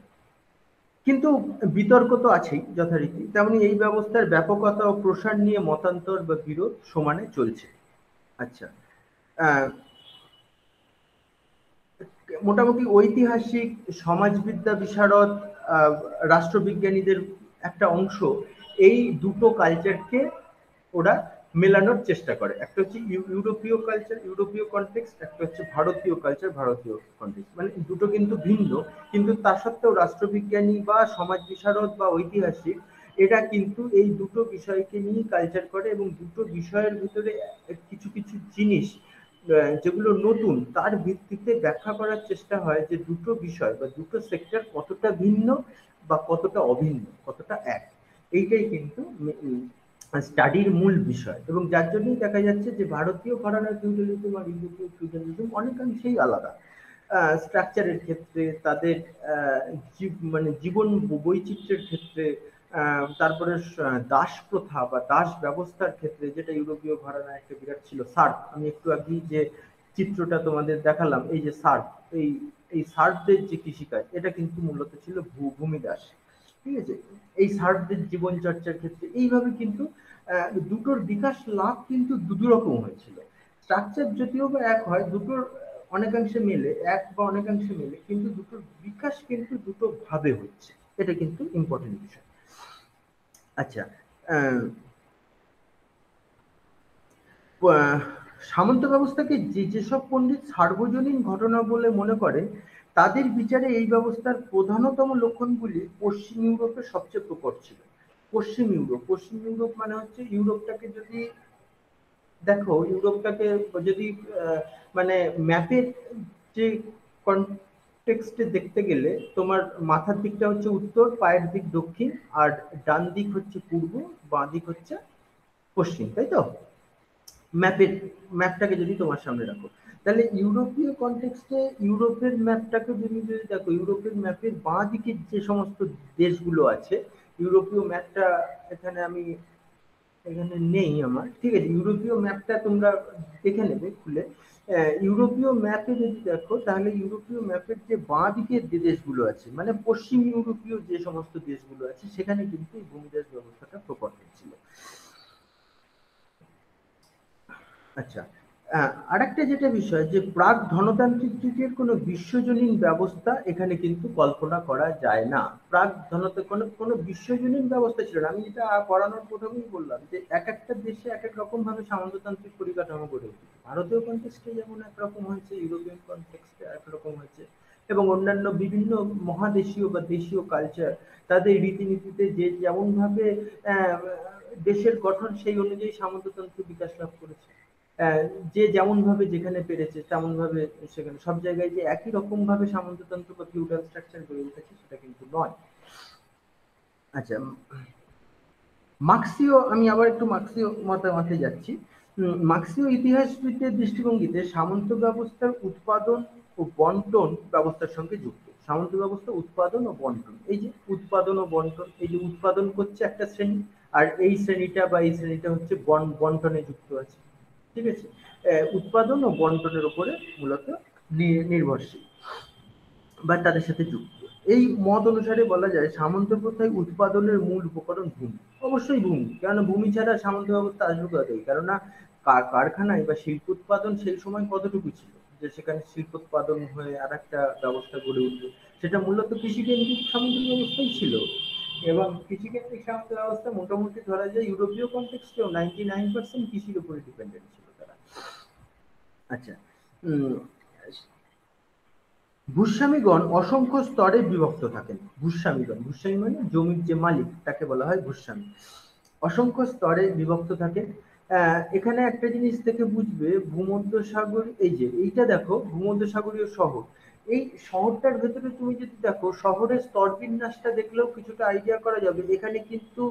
কিন্তু বিতর্ক তো আছেই যথারীতি, তেমনি এই ব্যবস্থার ব্যাপকতা ও প্রসার নিয়ে মতান্তর বা বিরোধ সমানে চলছে। আচ্ছা, আহ, মোটামুটি ঐতিহাসিক, সমাজবিদ্যা বিশারদ, আহ, রাষ্ট্রবিজ্ঞানীদের একটা অংশ এই দুটো কালচারকে ওরা মেলানোর চেষ্টা করে। একটা হচ্ছে ইউরোপীয় কালচার, ইউরোপীয় কনটেক্সট, একটা হচ্ছে ভারতীয় কালচার, ভারতীয় কনটেক্সট, মানে দুটো কিন্তু ভিন্ন, কিন্তু তা সত্ত্বেও রাষ্ট্রবিজ্ঞানী বা সমাজ বিশারদ বা ঐতিহাসিক এরা কিন্তু এই দুটো বিষয়কে নিয়ে কালচার করে, এবং দুটো বিষয়ের ভিতরে কিছু কিছু জিনিস যেগুলো নতুন তার ভিত্তিতে ব্যাখ্যা করার চেষ্টা হয় যে দুটো বিষয় বা দুটো সেক্টর কতটা ভিন্ন বা কতটা অভিন্ন, কতটা এক। এইটাই কিন্তু স্টাডির মূল বিষয়, এবং যার জন্যই দেখা যাচ্ছে যে ভারতীয় ঘরানার ফিউডালিজম আর ইউরোপীয় ফিউডালিজম অনেকাংশেই আলাদা। স্ট্রাকচারের ক্ষেত্রে, তাদের মানে জীবন বৈচিত্র্যের ক্ষেত্রে, তারপরে দাস প্রথা বা দাস ব্যবস্থার ক্ষেত্রে, যেটা ইউরোপীয় ঘরানায় একটা বিরাট ছিল। সার্ক, আমি একটু আগেই যে চিত্রটা তোমাদের দেখালাম, এই যে সার্ক, এই এই সার্কদের যে কৃষিকাজ, এটা কিন্তু মূলত ছিল ভূমিদাস। ঠিক আছে, এই সার্কদের জীবন চর্চার ক্ষেত্রে এইভাবে কিন্তু দুটোর বিকাশ লাভ কিন্তু দু রকম হয়েছিল। স্ট্রাকচার যদিও বা এক হয়, দুটোর অনেকাংশে মেলে, এক বা অনেকাংশে মেলে, কিন্তু দুটোর বিকাশ কিন্তু দুটো ভাবে হচ্ছে, এটা কিন্তু ইম্পর্টেন্ট বিষয়। আচ্ছা, আহ, আহ, সামন্ত ব্যবস্থাকে যেসব পণ্ডিত সার্বজনীন ঘটনা বলে মনে করেন, তাদের বিচারে এই ব্যবস্থার প্রধানতম লক্ষণগুলি পশ্চিম ইউরোপে সবচেয়ে প্রকট ছিল। পশ্চিম ইউরোপ মানে হচ্ছে ইউরোপটাকে যদি দেখো, ইউরোপটাকে যদি মানে ম্যাপের যে কনটেক্সটে দেখতে গেলে, তোমার মাথার দিকটা হচ্ছে উত্তর, পায়ের দিক দক্ষিণ, আর ডান দিক হচ্ছে পূর্ব, বাঁ দিক হচ্ছে পশ্চিম, তাই তো? ম্যাপের ম্যাপটাকে যদি তোমার সামনে রাখো, তাহলে ইউরোপীয় কনটেক্সটে ইউরোপের ম্যাপটাকে যদি দেখো, ইউরোপের ম্যাপের বাঁ দিকে যে সমস্ত দেশগুলো আছে, ইউরোপীয় ম্যাপটা এখানে আমি এখানে নেই আমার, ঠিক আছে? ইউরোপীয় ম্যাপটা তোমরা দেখে নেবে খুলে। ইউরোপীয় ম্যাপে যদি দেখো, তাহলে ইউরোপীয় ম্যাপের যে বাঁ দিকের যে দেশগুলো আছে, মানে পশ্চিম ইউরোপীয় যে সমস্ত দেশগুলো আছে, সেখানে কিন্তু এই ভূমিদাস ব্যবস্থাটা প্রকট ছিল। আচ্ছা, আরেকটা যেটা বিষয়, যে প্রাক ধনতান্ত্রিক যুগের কোনো বিশ্বজনীন ব্যবস্থা এখানে কিন্তু কল্পনা করা যায় না। প্রাক ধনতান্ত্রিক কোনো বিশ্বজনীন ব্যবস্থা ছিল না। আমি যেটা পড়ানোর প্রথমেই বললাম, যে এক একটা দেশে এক এক রকম ভাবে সামন্ততান্ত্রিক পরিকাঠামো গড়ে উঠেছে। ভারতীয় কনটেক্সটে যেমন একরকম হয়েছে, ইউরোপিয়ান কনটেক্সটে একরকম হয়েছে, এবং অন্যান্য বিভিন্ন মহাদেশীয় বা দেশীয় কালচার, তাদের রীতিনীতিতে যে যেমন ভাবে আহ, দেশের গঠন, সেই অনুযায়ী সামন্ততন্ত্র বিকাশ লাভ করেছে। আহ, যে যেমন ভাবে যেখানে পেরেছে তেমন ভাবে সেখানে, সব জায়গায় যে একই রকম ভাবে সামন্ততন্ত্র বা ফিউডাল স্ট্রাকচার গড়ে উঠেছে সেটা কিন্তু নয়। আচ্ছা, মার্ক্সীয়, আমি আবার একটু মার্ক্সীয় মতামতে যাচ্ছি। মার্ক্সীয় ইতিহাসবিদদের দৃষ্টিভঙ্গিতে সামন্ত ব্যবস্থার উৎপাদন ও বন্টন ব্যবস্থার সঙ্গে যুক্ত। সামন্ত ব্যবস্থা উৎপাদন ও বন্টন, এই যে উৎপাদন ও বন্টন, এই যে উৎপাদন করছে একটা শ্রেণী, আর এই শ্রেণীটা বা এই শ্রেণীটা হচ্ছে বন্টনে যুক্ত আছে, ঠিক আছে? উৎপাদন ও বন্টনের উপরে মূলত নির্ভরশীল বা তাদের সাথে যুক্ত। এই মত অনুসারে বলা যায়, সামন্ত প্রথায় উৎপাদনের মূল উপকরণ ভূমি। অবশ্যই ভূমি, কেননা ভূমি ছাড়া সামন্ত ব্যবস্থা আসবে কোথা থেকে? কেননা কারখানায় বা শিল্প উৎপাদন সেই সময় কতটুকু ছিল, যে সেখানে শিল্প উৎপাদন হয়ে আর একটা ব্যবস্থা গড়ে উঠবে? সেটা মূলত কৃষিকেন্দ্রিক সামন্ত ব্যবস্থাই ছিল। এবং কৃষিকেন্দ্রিক সামন্ত ব্যবস্থা মোটামুটি ধরা যায় ইউরোপীয় কনটেক্সটেও 99% কৃষির উপরে ডিপেন্ডেন্ট ছিল তারা। আচ্ছা, উম ভূস্বামীগণ অসংখ্য স্তরে বিভক্ত থাকেন। ভূস্বামী মানে জমির যে মালিক, তাকে বলা হয় ভূস্বামী। অসংখ্য স্তরে বিভক্ত থাকেন। এখানে একটা জিনিস থেকে বুঝবে, ভূমধ্যসাগর, এই যে এইটা দেখো, ভূমধ্যসাগরীয় শহর, এই শহরটার ভেতরে তুমি যদি দেখো, শহরের স্তর বিন্যাসটা দেখলেও কিছুটা আইডিয়া করা যাবে। এখানে কিন্তু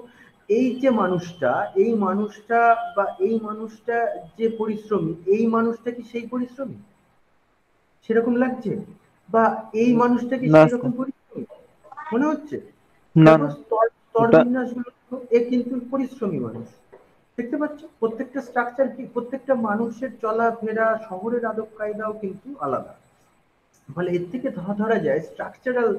এই যে মানুষটা, এই মানুষটা বা এই মানুষটা যে পরিশ্রমী, এই মানুষটা কি সেই পরিশ্রমী সেরকম লাগছে? বা এই মানুষটা কি না সেই রকম স্যার, পরিশ্রমী মনে হচ্ছে? না দেখো না, স্তর স্তর ওটা বিন্যাস গুলো, এ কিন্তু পরিশ্রমী মানুষ। দেখতে পাচ্ছ প্রত্যেকটা স্ট্রাকচার কি, প্রত্যেকটা মানুষের চলাফেরা, শহরের আদব কায়দাও কিন্তু আলাদা। ফলে এর থেকে ধরা যায় স্ট্রাকচারাল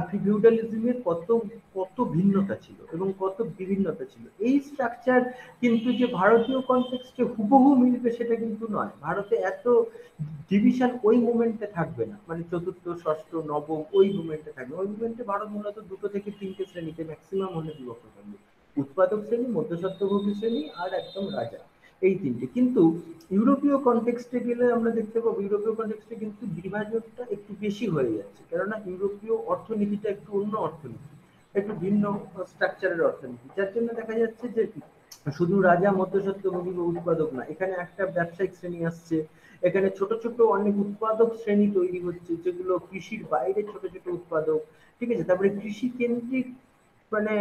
ফিউডালিজমের কত কত ভিন্নতা ছিল এবং কত বিভিন্নতা ছিল। এই স্ট্রাকচার কিন্তু যে ভারতীয় কনটেক্সটে হুবহু মিলবে সেটা কিন্তু নয়। ভারতে এত ডিভিশন ওই মুমেন্টে থাকবে না, মানে চতুর্থ ষষ্ঠ নবম ওই মুমেন্টে থাকবে। ওই মুমেন্টে ভারত মূলত দুটো থেকে তিনটে শ্রেণীতে ম্যাক্সিমাম হলে বিভক্ত থাকবে: উৎপাদক শ্রেণী, মধ্যস্বত্বভোগী শ্রেণী, আর একদম রাজা, এই তিনটে। কিন্তু ইউরোপীয় কনটেক্সটে গেলে আমরা দেখতে পাবো, ইউরোপীয় কনটেক্সটে কিন্তু বিভাজনটা একটু বেশি হয়ে যাচ্ছে, কেননা ইউরোপীয় অর্থনীতিটা একটু অন্য অর্থনীতি, একটু ভিন্ন স্ট্রাকচারের অর্থনীতি, যার জন্য দেখা যাচ্ছে যে শুধু রাজা, মধ্যস্বত্বভোগী বা উৎপাদক না, এখানে একটা ব্যবসায়িক শ্রেণী আসছে, এখানে ছোট ছোট অনেক উৎপাদক শ্রেণী তৈরি হচ্ছে, যেগুলো কৃষির বাইরে ছোট ছোট উৎপাদক, ঠিক আছে? তারপরে কৃষি কেন্দ্রিক মানে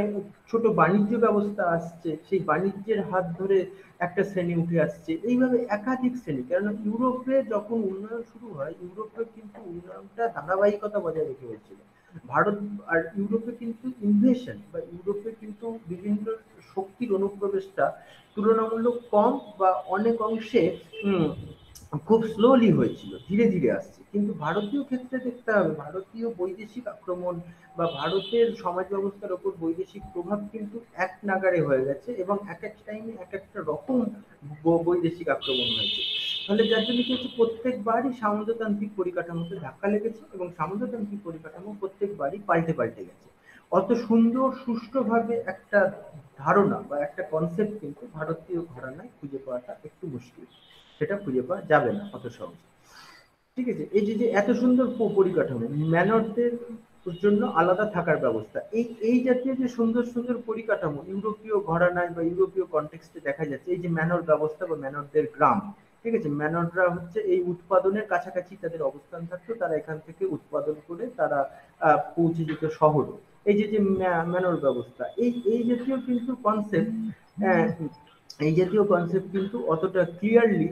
ছোট বাণিজ্য ব্যবস্থা আসছে, সেই বাণিজ্যের হাত ধরে একটা শ্রেণী উঠে আসছে, এইভাবে একাধিক শ্রেণী। কারণ ইউরোপে যখন উন্নয়ন শুরু হয়, ইউরোপে কিন্তু উন্নয়নটা ধারাবাহিকতা বজায় রেখে হয়েছিল। ভারত আর ইউরোপে কিন্তু ইনভেশন বা ইউরোপে কিন্তু বিভিন্ন শক্তির অনুপ্রবেশটা তুলনামূলক কম বা অনেক অংশে খুব স্লোলি হয়েছিল, ধীরে ধীরে আসছে। কিন্তু ভারতীয় ক্ষেত্রে দেখতে হবে, ভারতীয় বৈদেশিক আক্রমণ বা ভারতের সমাজ ব্যবস্থার ওপর বৈদেশিক প্রভাব কিন্তু এক নাগাড়ে হয়ে গেছে, এবং এক এক টাইমে এক একটা রকম বৈদেশিক আক্রমণ হয়েছে। ফলে যার জন্য কি হচ্ছে, প্রত্যেকবারই সামন্ততান্ত্রিক পরিকাঠামোতে ধাক্কা লেগেছে, এবং সামন্ততান্ত্রিক পরিকাঠামো প্রত্যেকবারই পাল্টে পাল্টে গেছে। অত সুন্দর সুষ্ঠুভাবে একটা ধারণা বা একটা কনসেপ্ট কিন্তু ভারতীয় ঘরানায় খুঁজে পাওয়াটা একটু মুশকিল, সেটা খুঁজে পাওয়া যাবে না অত সহজে। ঠিক আছে, এই যে যে এত সুন্দর পরিকাঠামো, ম্যানরদের জন্য আলাদা থাকার ব্যবস্থা, এই এই জাতীয় যে সুন্দর সুন্দর পরিকাঠামো ইউরোপীয় ঘরানায় বা ইউরোপীয় কনটেক্সটে দেখা যাচ্ছে। এই যে ম্যানর ব্যবস্থা বা ম্যানরদের গ্রাম, ঠিক আছে, ম্যানররা হচ্ছে এই উৎপাদনের কাছাকাছি তাদের অবস্থান থাকতো, তারা এখান থেকে উৎপাদন করে তারা পৌঁছে যেত শহরে। এই যে যে ম্যানর ব্যবস্থা, এই এই জাতীয় কিন্তু কনসেপ্ট, এই জাতীয় কনসেপ্ট কিন্তু অতটা ক্লিয়ারলি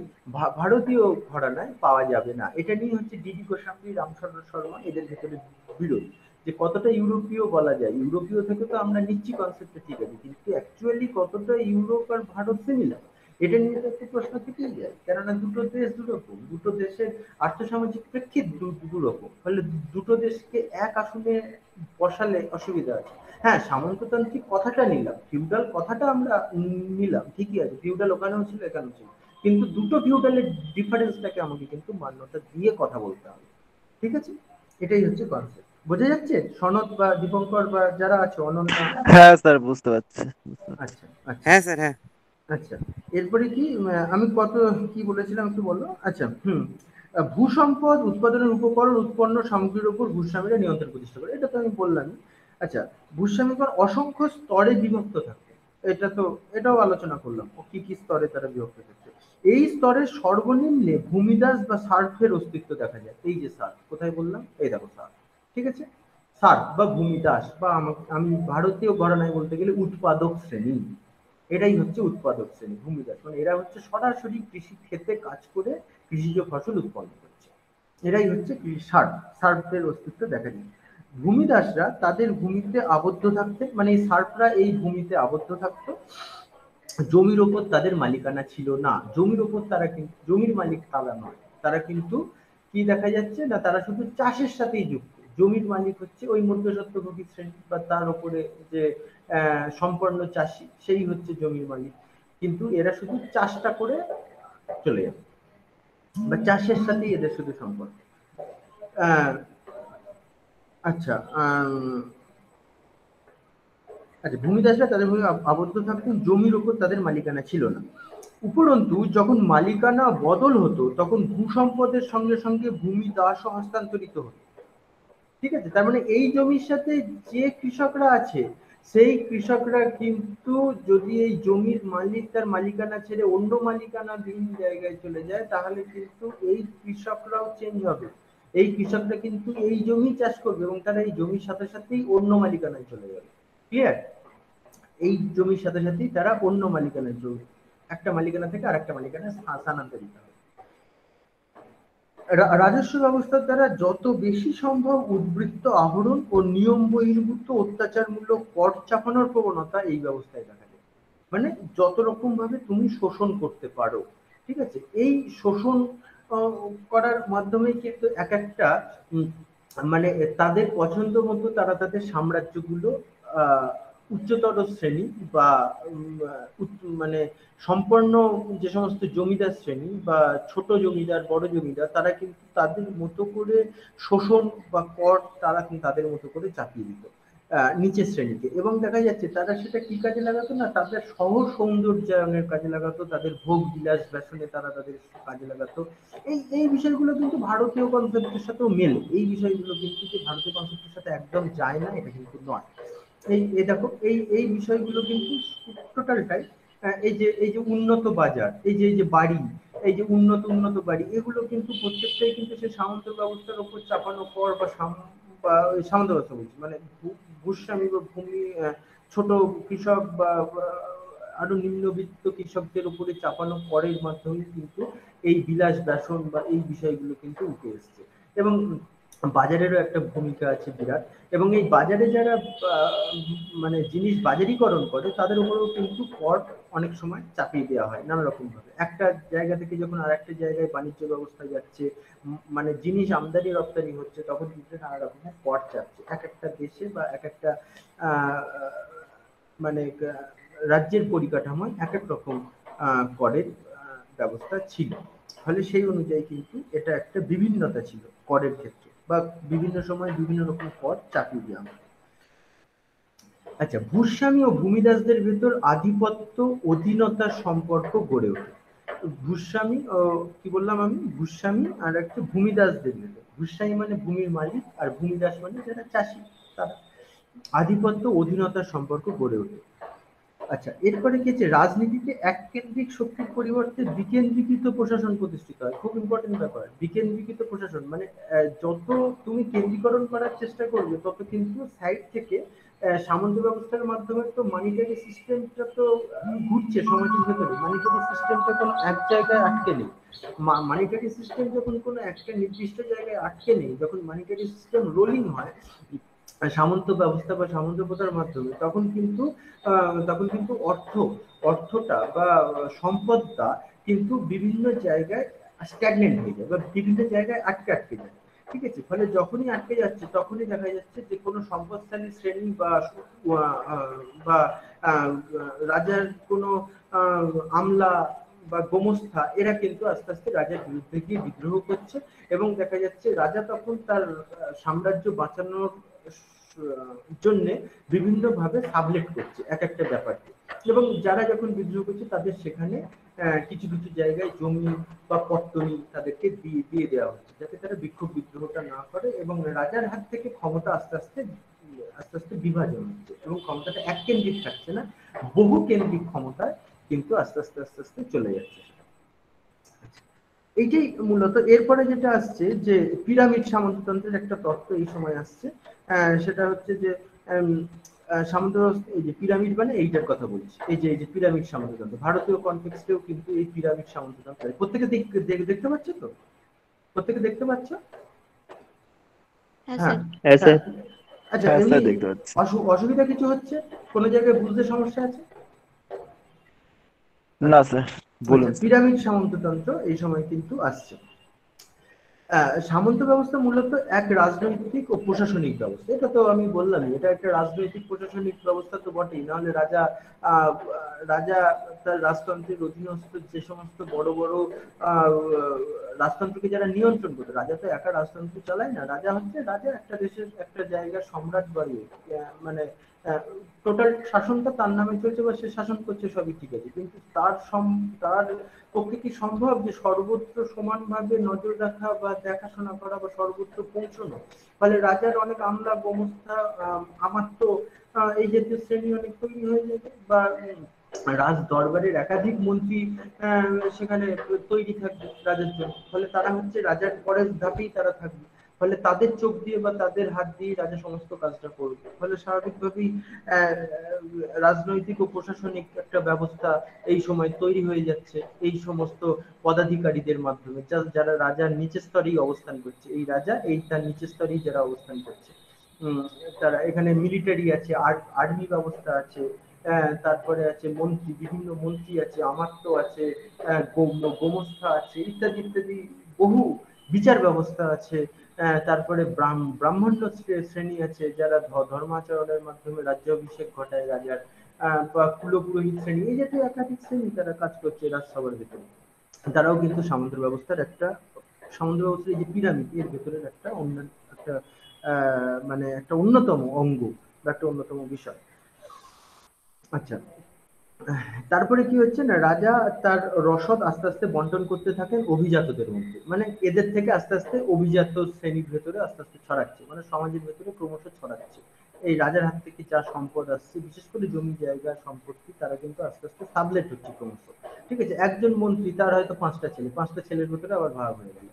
ভারতীয় ঘরানায় পাওয়া যাবে না। এটা নিয়ে হচ্ছে ডিডি গোস্বামী, রামচন্দ্র শর্মা এদের ভেতরে বিরোধ, যে কতটা ইউরোপীয় বলা যায়। ইউরোপীয় থেকে তো আমরা নিচ্ছি কনসেপ্টটা, ঠিক আছে, কিন্তু অ্যাকচুয়ালি কতটা ইউরোপ আর ভারত সিমিলার, এটা নিয়ে তো একটা প্রশ্ন থেকেই যায়। কেননা দুটো দেশ দুরকম, দুটো দেশের আর্থসামাজিক প্রেক্ষিত দুরকম, ফলে দুটো দেশকে এক আসনে বসালে অসুবিধা আছে। হ্যাঁ, সামন্ততান্ত্রিক কথাটা নিলাম, ফিউডাল কথাটা আমরা নিলাম, ঠিকই আছে, ফিউডাল ওখানেও ছিল এখানেও ছিল, কিন্তু দুটো ফিউডালের ডিফারেন্সটাকে আমাকে কিন্তু মান্যতা দিয়ে কথা বলতে হবে। ঠিক আছে, এটাই হচ্ছে কনসেপ্ট। বোঝা যাচ্ছে সনদ বা দীপঙ্কর বা যারা আছে, অনন্যা? হ্যাঁ স্যার, বুঝতে পারছি, বুঝতে পারছি। আচ্ছা আচ্ছা হ্যাঁ স্যার, হ্যাঁ। আচ্ছা, এরপরে কি আমি কত কি বলেছিলাম একটু বলো। আচ্ছা, ভূসম্পদ উৎপাদনের উপকরণ উৎপন্ন সামগ্রীর উপর ভূস্বামীরা নিয়ন্ত্রণ প্রতিষ্ঠা করে, এটা তো আমি বললামই। আচ্ছা, ভূস্বামীগণ অসংখ্য স্তরে বিভক্ত থাকে, এটা তো এটাও আলোচনা করলাম, ও কি কি স্তরে তারা বিভক্ত থাকে। এই স্তরের সর্বনিম্নে ভূমিদাস বা সার্ফের অস্তিত্ব দেখা যায়। এই যে সার্ফ, কোথায় বললাম, এই দেখো সার্ফ, ঠিক আছে, সার্ফ বা ভূমিদাস বা আমি ভারতীয় ঘরানায় বলতে গেলে উৎপাদক শ্রেণী, এরাই হচ্ছে উৎপাদক শ্রেণী, ভূমিদাস মানে এরা হচ্ছে সরাসরি কৃষি ক্ষেত্রে কাজ করে কৃষিজ ফসল উৎপন্ন করছে, এরাই হচ্ছে সার্ফের অস্তিত্ব দেখা যায়। ভূমিদাসরা তাদের ভূমিতে আবদ্ধ থাকতেন, মানে এই সার্ফরা এই ভূমিতে আবদ্ধ থাকতো, জমির ওপর তাদের মালিকানা ছিল না, জমির ওপর তারা কিন্তু জমির মালিক তারা নয়, তারা কিন্তু কি দেখা যাচ্ছে না, তারা শুধু চাষের সাথেই যুক্ত। জমির মালিক হচ্ছে ওই মধ্যস্বত্বভোগী শ্রেণী বা তার উপরে যে সম্পন্ন চাষি, সেই হচ্ছে জমির মালিক, কিন্তু এরা শুধু চাষটা করে চলে যাবে বা চাষের সাথেই এদের শুধু সম্পর্ক। আহ, আচ্ছা, আচ্ছা, ভূমিদাসরা তাদের ভূমি আবদ্ধ থাকতেন, জমির উপর তাদের মালিকানা ছিল না। উপরন্তু যখন মালিকানা বদল হতো তখন ভূ সম্পদের সঙ্গে সঙ্গে ভূমি দাসও হস্তান্তরিত হতো। ঠিক আছে, তার মানে এই জমির সাথে যে কৃষকরা আছে, সেই কৃষকরা কিন্তু যদি এই জমির মালিক তার মালিকানা ছেড়ে অন্য মালিকানা ভিন্ন জায়গায় চলে যায়, তাহলে কিন্তু এই কৃষকরাও চেঞ্জ হবে। এই কৃষকরা কিন্তু এই জমি চাষ করবে এবং তারা এই জমির সাথে সাথেই অন্য মালিকানায় চলে যাবে। ক্লিয়ার? এই জমির সাথে সাথেই তারা অন্য মালিকানায় চলবে, একটা মালিকানা থেকে আরেকটা মালিকানায় স্থানান্তরিত হবে। রাজস্ব ব্যবস্থার দ্বারা যত বেশি সম্ভব উদ্বৃত্ত আহরণ ও নিয়ম বহির্ভূত অত্যাচারমূলক কর চাপানোর প্রবণতা এই ব্যবস্থায় দেখা যায়। মানে যত রকম ভাবে তুমি শোষণ করতে পারো, ঠিক আছে, এই শোষণ করার মাধ্যমে কিন্তু এক একটা মানে তাদের পছন্দ মতো তারা তাদের সাম্রাজ্যগুলো আহ উচ্চতর শ্রেণী বা মানে সম্পন্ন যে সমস্ত জমিদার শ্রেণী বা ছোট জমিদার বড় জমিদার, তারা কিন্তু তাদের মতো করে শোষণ বা কর তারা কিন্তু তাদের মতো করে চাপিয়ে দিত নিচের শ্রেণীকে, এবং দেখা যাচ্ছে তারা সেটা কি কাজে লাগাতো না, তাদের শহর সৌন্দর্যায়নের কাজে লাগাতো, তাদের ভোগ বিলাস ব্যাসনে তারা তাদের কাজে লাগাতো। এই এই বিষয়গুলো কিন্তু ভারতীয় কনসেপ্টের সাথেও মেলে, এই বিষয়গুলো কিন্তু যে ভারতীয় কনসেপ্টের সাথে একদম যায় না এটা কিন্তু নয়। এই দেখো এই এই বিষয়গুলো কিন্তু টোটালটাই এই যে উন্নত বাজার, এই যে বাড়ি, এই যে উন্নত উন্নত বাড়ি, এগুলো কিন্তু প্রত্যেকটাই কিন্তু সেই সামন্ত ব্যবস্থার উপর চাপানো কর বা ওই সামন্ত ব্যবস্থা বলছি, মানে ভূস্বামী বা ভূমি ছোট কৃষক বা আরো নিম্নবিত্ত কৃষকদের উপরে চাপানো করের মাধ্যমে কিন্তু এই বিলাস ব্যাসন বা এই বিষয়গুলো কিন্তু উঠে এসছে। এবং বাজারেরও একটা ভূমিকা আছে বিরাট, এবং এই বাজারে যারা মানে জিনিস বাজারিকরণ করে তাদের উপরেও কিন্তু কর অনেক সময় চাপিয়ে দেওয়া হয় নানা রকম ভাবে। একটা জায়গা থেকে যখন আর একটা জায়গায় বাণিজ্য ব্যবস্থা যাচ্ছে, মানে জিনিস আমদানি রপ্তানি হচ্ছে, তখন কিন্তু নানা রকমের কর চাপছে এক একটা দেশে বা এক একটা আহ মানে রাজ্যের পরিকাঠামোয় এক এক রকম করের ব্যবস্থা ছিল। ফলে সেই অনুযায়ী কিন্তু এটা একটা বিভিন্নতা ছিল করের ক্ষেত্রে, বা বিভিন্ন সময় বিভিন্ন রকম কর চাপিয়ে দেওয়া হয়। আচ্ছা, ভূস্বামী ও ভূমিদাসদের ভেতর আধিপত্য অধীনতার সম্পর্ক গড়ে ওঠে। ভূস্বামী কি বললাম আমি, ভূস্বামী আর একটা ভূমিদাসদের ভেতর, ভূস্বামী মানে ভূমির মালিক আর ভূমিদাস মানে যারা চাষি, তারা আধিপত্য অধীনতার সম্পর্ক গড়ে ওঠে। আচ্ছা, এরপরে কি হচ্ছে, রাজনীতিতে এককেন্দ্রিক শক্তির পরিবর্তে বিকেন্দ্রীকৃত প্রশাসন প্রতিষ্ঠিত হয়। খুব ইম্পর্টেন্ট ব্যাপার, বিকেন্দ্রীকৃত প্রশাসন মানে যত তুমি কেন্দ্রীকরণ করার চেষ্টা করবে তত কিন্তু সাইড থেকে সামন্ত ব্যবস্থার মাধ্যমে তো মানিটারি সিস্টেমটা তো ঘুরছে সমাজের ভেতরে। মানিটারি সিস্টেমটা কোনো এক জায়গায় আটকে নেই। মানিটারি সিস্টেম যখন কোনো একটা নির্দিষ্ট জায়গায় আটকে নেই, যখন মানিটারি সিস্টেম রোলিং হয় সামন্ত ব্যবস্থা বা সামন্ত প্রথার মাধ্যমে, তখন কিন্তু অর্থটা বা সম্পদটা কিন্তু বিভিন্ন জায়গায় স্ট্যাগনেন্ট হয়ে যায় বা বিভিন্ন জায়গায় আটকে যায়। ঠিক আছে, ফলে যখনই আটকে যাচ্ছে তখনই দেখা যাচ্ছে যে কোনো সম্পদশালী শ্রেণী বা রাজার কোনো আমলা বা গোমস্থা, এরা কিন্তু আস্তে আস্তে রাজার বিরুদ্ধে গিয়ে বিদ্রোহ করছে এবং দেখা যাচ্ছে রাজা তখন তার সাম্রাজ্য বাঁচানোর জন্য বিভিন্ন ভাবে সাবলেট করছে এক একটা ব্যাপারকে। এবং যারা যখন বিদ্রোহ করছে তাদের সেখানে কিছু কিছু জায়গায় জমি বা পট্টনি তাদেরকে দিয়ে দেওয়া হচ্ছে, যাতে তারা বিক্ষোভ বিদ্রোহটা না করে। এবং রাজার হাত থেকে ক্ষমতা আস্তে আস্তে বিভাজন হচ্ছে এবং ক্ষমতাটা এককেন্দ্রিক থাকছে না, বহু কেন্দ্রিক ক্ষমতায় কিন্তু আস্তে আস্তে চলে যাচ্ছে। এইটাই মূলত। এরপরে যেটা আসছে যে পিরামিড সামন্ততন্ত্রের একটা তত্ত্ব এই সময় আসছে, সেটা হচ্ছে যে সামন্ত ব্যবস্থা, এই যে পিরামিড মানে এইটার কথা বলছি, এই যে পিরামিড সামন্ততন্ত্র, ভারতীয় কনটেক্সটেও কিন্তু এই পিরামিড সামন্ততন্ত্র প্রত্যেকে দেখতে পাচ্ছ তো, প্রত্যেকে দেখতে পাচ্ছ? হ্যাঁ হ্যাঁ স্যার। হ্যাঁ হ্যাঁ। স্যার। আচ্ছা, হ্যাঁ এমনি স্যার, দেখতে পাচ্ছি। অসুবিধা কিছু হচ্ছে, কোনো জায়গায় বুঝতে সমস্যা আছে? না আচ্ছা স্যার, আচ্ছা, বলুন স্যার। পিরামিড সামন্ততন্ত্র এই সময় কিন্তু আসছে। সামন্ত ব্যবস্থা মূলত এক রাজনৈতিক ও প্রশাসনিক ব্যবস্থা। এটা তো আমি বললামই, এটা একটা রাজনৈতিক প্রশাসনিক ব্যবস্থা তো বটেই, নাহলে আহ, রাজা তার রাজতন্ত্রের অধীনস্থ যে সমস্ত বড় বড় আহ, রাজতন্ত্রকে যারা নিয়ন্ত্রণ করতো, রাজা তো একা রাজতন্ত্র চালায় না, রাজা একটা দেশের একটা জায়গার সম্রাট বাড়িয়ে মানে টোটাল শাসনটা তার নামে চলছে বা সে শাসন করছে, সবই ঠিক আছে, কিন্তু তার পক্ষে কি সম্ভব যে সর্বত্র সমানভাবে নজর রাখা বা দেখাশোনা করা বা সর্বত্র পৌঁছানো? ফলে রাজার অনেক আমলা গোমস্তা আমাত্য এই জাতীয় শ্রেণী অনেক তৈরি হয়ে যাবে, বা রাজ দরবারের একাধিক মন্ত্রী সেখানে তৈরি থাকবে রাজার জন্য। ফলে তারা হচ্ছে রাজার পরের ধাপেই তারা থাকবে, ফলে তাদের চোখ দিয়ে বা তাদের হাত দিয়ে রাজা সমস্ত কাজটা করবে। ফলে স্বাভাবিকভাবেই আহ, রাজনৈতিক ও প্রশাসনিক একটা ব্যবস্থা এই সময় তৈরি হয়ে যাচ্ছে এই সমস্ত পদাধিকারীদের মাধ্যমে, যারা রাজার নিচের স্তরেই অবস্থান করছে। এই রাজা তার নিচের স্তরেই যারা অবস্থান করছে, তারা এখানে মিলিটারি আছে, আর্মি ব্যবস্থা আছে, তারপরে আছে মন্ত্রী, বিভিন্ন মন্ত্রী আছে, আমাত্য আছে, গোমস্থা আছে, ইত্যাদি ইত্যাদি, বহু বিচার ব্যবস্থা আছে। তারপরে ব্রাহ্মণ্য শ্রেণী আছে, যারা ধর্মাচরণের মাধ্যমে রাজ্যাভিষেক ঘটায় রাজার, বা কুলপুরোহিত শ্রেণী, এই জাতীয় একাধিক শ্রেণী তারা কাজ করছে রাজসভার ভেতরে। তারাও কিন্তু সামন্ত ব্যবস্থার একটা, সামন্ত ব্যবস্থার এই যে পিরামিড এর ভেতরের একটা একটা মানে একটা অন্যতম অঙ্গ বা একটা অন্যতম বিষয়। আচ্ছা, তারপরে কি হচ্ছে না, রাজা তার রসদ আস্তে আস্তে বন্টন করতে থাকেন অভিজাতদের মধ্যে, মানে এদের থেকে আস্তে আস্তে অভিজাত শ্রেণীর ভেতরে আস্তে আস্তে ছড়াচ্ছে, মানে সমাজের ভেতরে ক্রমশ ছড়াচ্ছে। এই রাজার হাত থেকে যা সম্পদ আসছে, বিশেষ করে জমি জায়গা সম্পত্তি, তারা কিন্তু আস্তে আস্তে সাবলেট হচ্ছে ক্রমশ। ঠিক আছে, একজন মন্ত্রী তার হয়তো পাঁচটা ছেলের ভেতরে আবার ভাগ হয়ে গেল।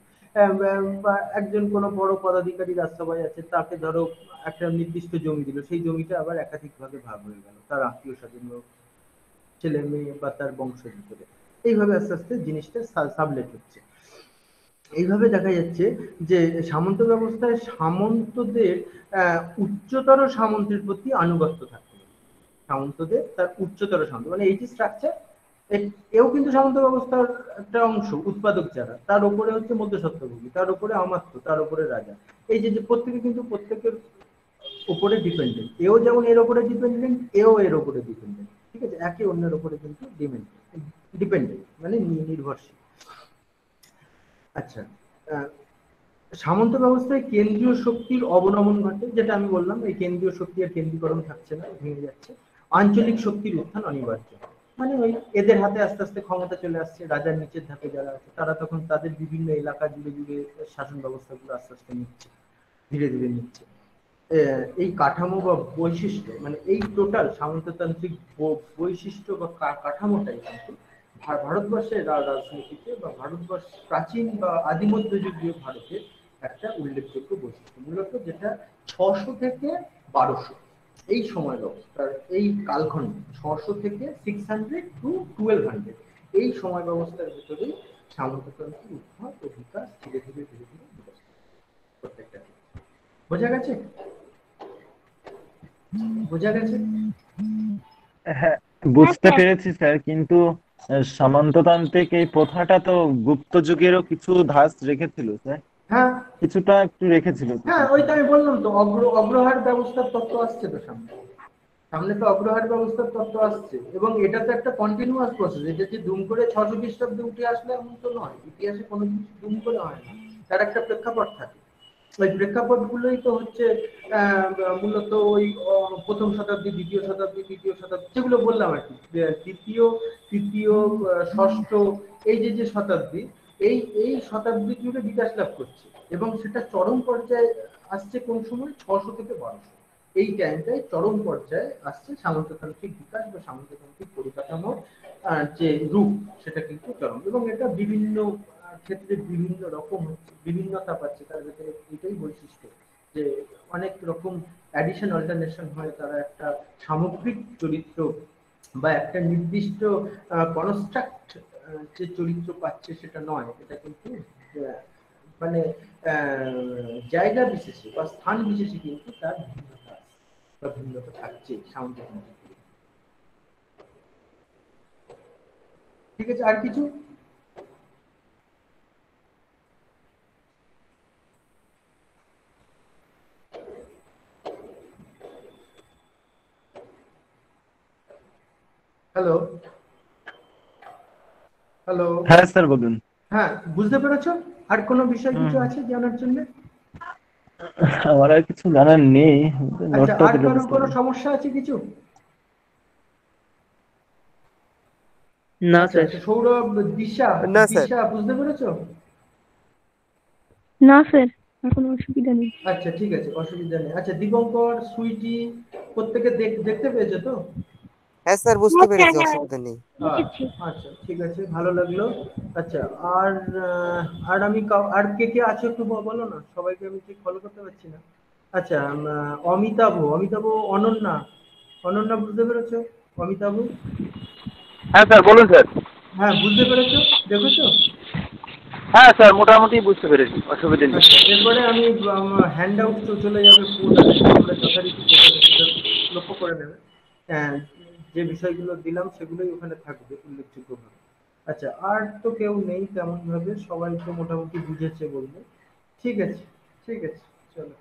বা একজন কোনো বড় পদাধিকারী রাজসভায় আছে, তাকে ধরো একটা নির্দিষ্ট জমি দিল, সেই জমিটা আবার একাধিক ভাগে ভাগ হয়ে গেল তার আত্মীয় স্বজন, ছেলে মেয়ে বা তার বংশের ভিতরে। এইভাবে আস্তে আস্তে জিনিসটা সাবলেট হচ্ছে। এইভাবে দেখা যাচ্ছে যে সামন্ত ব্যবস্থায় সামন্তদের উচ্চতর সামন্তের প্রতি আনুগত্য থাকতে হবে। সামন্তদের তার উচ্চতর সামন্ত, মানে এই যে স্ট্রাকচার, এও কিন্তু সামন্ত ব্যবস্থার একটা অংশ। উৎপাদক যারা, তার উপরে হচ্ছে মধ্যস্বত্বভোগী, তার উপরে আমাত্য, তার উপরে রাজা। এই যে প্রত্যেকে কিন্তু প্রত্যেকের উপরে ডিপেন্ডেন্ট, এও যেমন এর উপরে ডিপেন্ডেন্ট, এও এর উপরে ডিপেন্ডেন্ট। ঠিক আছে, একে অন্যের উপরে কিন্তু ডিপেন্ডেন্ট মানে নির্ভরশীল। আচ্ছা, সামন্ত ব্যবস্থায় কেন্দ্রীয় শক্তির অবনমন ঘটে, যেটা আমি বললাম, এই কেন্দ্রীয় শক্তি আর কেন্দ্রীকরণ থাকছে না, ভেঙে যাচ্ছে। আঞ্চলিক শক্তির উত্থান অনিবার্য, মানে ওই এদের হাতে আস্তে আস্তে ক্ষমতা চলে আসছে, রাজার নিচের ধাপে যারা আছে তারা তখন তাদের বিভিন্ন এলাকা জুড়ে জুড়ে শাসন ব্যবস্থাগুলো আস্তে আস্তে নিচ্ছে, ধীরে ধীরে নিচ্ছে। এই কাঠামো বা বৈশিষ্ট্য, মানে এই টোটাল সামন্ততান্ত্রিক বৈশিষ্ট্য বা কাঠামোটাই কিন্তু ভারতবর্ষের রাজনীতিতে বা ভারতবর্ষ প্রাচীন বা আদিমধ্যযুগীয় ভারতের একটা উল্লেখযোগ্য বৈশিষ্ট্য, মূলত যেটা 600 থেকে 1200 এই সময় ব্যবস্থার এই কালখণ্ড, 600 থেকে 600 টু 1200 এই সময় ব্যবস্থার ভিতরেই সামন্ততান্ত্রিক উদ্ভব ও বিকাশ ধীরে ধীরে ধীরে ধীরে বিকাশ করে। প্রত্যেকটা ক্ষেত্রে। বোঝা গেছে? বোঝা গেছে? হ্যাঁ, হ্যাঁ বুঝতে স্যার। পেরেছি স্যার, কিন্তু সামন্ততান্ত্রিক এই প্রথাটা তো গুপ্ত যুগেরও কিছু ধাঁচ রেখেছিল স্যার, হ্যাঁ, কিছুটা একটু রেখেছিল তো হ্যাঁ, কিন্তু। ওইটা আমি বললাম তো, অগ্রহার ব্যবস্থার তত্ত্ব আসছে তো সামনে। সামনে তো অগ্রহার ব্যবস্থার তত্ত্ব আসছে, এবং এটা তো একটা কন্টিনিউয়াস প্রসেস। এটা যে দুম করে 600 খ্রিস্টাব্দে উঠে আসলে এমন তো নয়, ইতিহাসে কোনো কিছু দুম করে হয় না, তার একটা প্রেক্ষাপট থাকে। ওই প্রেক্ষাপটগুলোই তো হচ্ছে মূলত ওই প্রথম শতাব্দী, দ্বিতীয় শতাব্দী, তৃতীয় শতাব্দী, যেগুলো বললাম আর কি, তৃতীয়, তৃতীয়, ষষ্ঠ, এই যে যে শতাব্দী, এই এই শতাব্দী জুড়ে বিকাশ লাভ করছে, এবং সেটা চরম পর্যায়ে আসছে কোন সময়? 600 থেকে 1200 এই টাইমটাই চরম পর্যায়ে আসছে সামন্ততান্ত্রিক বিকাশ বা সামন্ততান্ত্রিক পরিকাঠামোর যে রূপ, সেটা কিন্তু চরম, এবং এটা বিভিন্ন ক্ষেত্রে বিভিন্ন রকম হচ্ছে, বিভিন্নতা পাচ্ছে। তার ভেতরে এটাই বৈশিষ্ট্য যে অনেক রকম অ্যাডিশন অল্টারনেশন হয়, তারা একটা সামগ্রিক চরিত্র বা একটা নির্দিষ্ট কনস্ট্রাক্ট যে চরিত্র পাচ্ছে সেটা নয়, এটা কিন্তু আহ, মানে জায়গা বিশেষে বা স্থান বিশেষে কিন্তু তার ভিন্নতা আছে বা ভিন্নতা থাকছে সামন্ততান্ত্রিক। ঠিক আছে, আর কিছু? Hello, hello. হ্যাঁ স্যার বলুন। হ্যাঁ, বুঝতে পেরেছো? আর কোনো বিষয় কিছু হুম, আছে জানার জন্য? আমার আর কিছু জানার নেই, আচ্ছা, নোটটা আর দিলে কারোর বুঝতে কোনো পারবো। সমস্যা আছে কিছু? না আচ্ছা স্যার। আচ্ছা, সৌরভ, দিশা, না স্যার। দিশা বুঝতে পেরেছো? না স্যার, আর কোনো অসুবিধা নেই। আচ্ছা ঠিক আছে, অসুবিধা নেই। আচ্ছা, দীপঙ্কর, সুইটি, প্রত্যেকে দেখতে পেয়েছো তো? হ্যাঁ স্যার, বুঝতে হ্যাঁ স্যার, পেরেছি, হ্যাঁ অসুবিধা নেই। দেখেছি। আচ্ছা ঠিক আছে, ভালো লাগলো। আচ্ছা, আর আর আমি আর কে কে আছো একটু বলো না, সবাইকে আমি ঠিক ফলো করতে পারছি না। আচ্ছা, অমিতাভ, অমিতাভ, অনন্যা, অনন্যা বুঝতে পেরেছো? অমিতাভ, হ্যাঁ স্যার বলুন স্যার। হ্যাঁ বুঝতে পেরেছো? দেখেছো? হ্যাঁ স্যার মোটামুটি বুঝতে পেরেছি, অসুবিধা নেই। আচ্ছা, এরপরে আমি হ্যান্ড আউট চলে যাবে পোর্টালে, তোমরা যথারীতি পোর্টালে সেটা লক্ষ্য করে নেবে। হ্যাঁ, যে বিষয়গুলো দিলাম সেগুলোই ওখানে থাকবে উল্লেখযোগ্যভাবে। আচ্ছা, আর তো কেউ নেই তেমন ভাবে, সবাই তো মোটামুটি বুঝেছে বলবো। ঠিক আছে, ঠিক আছে, চলো।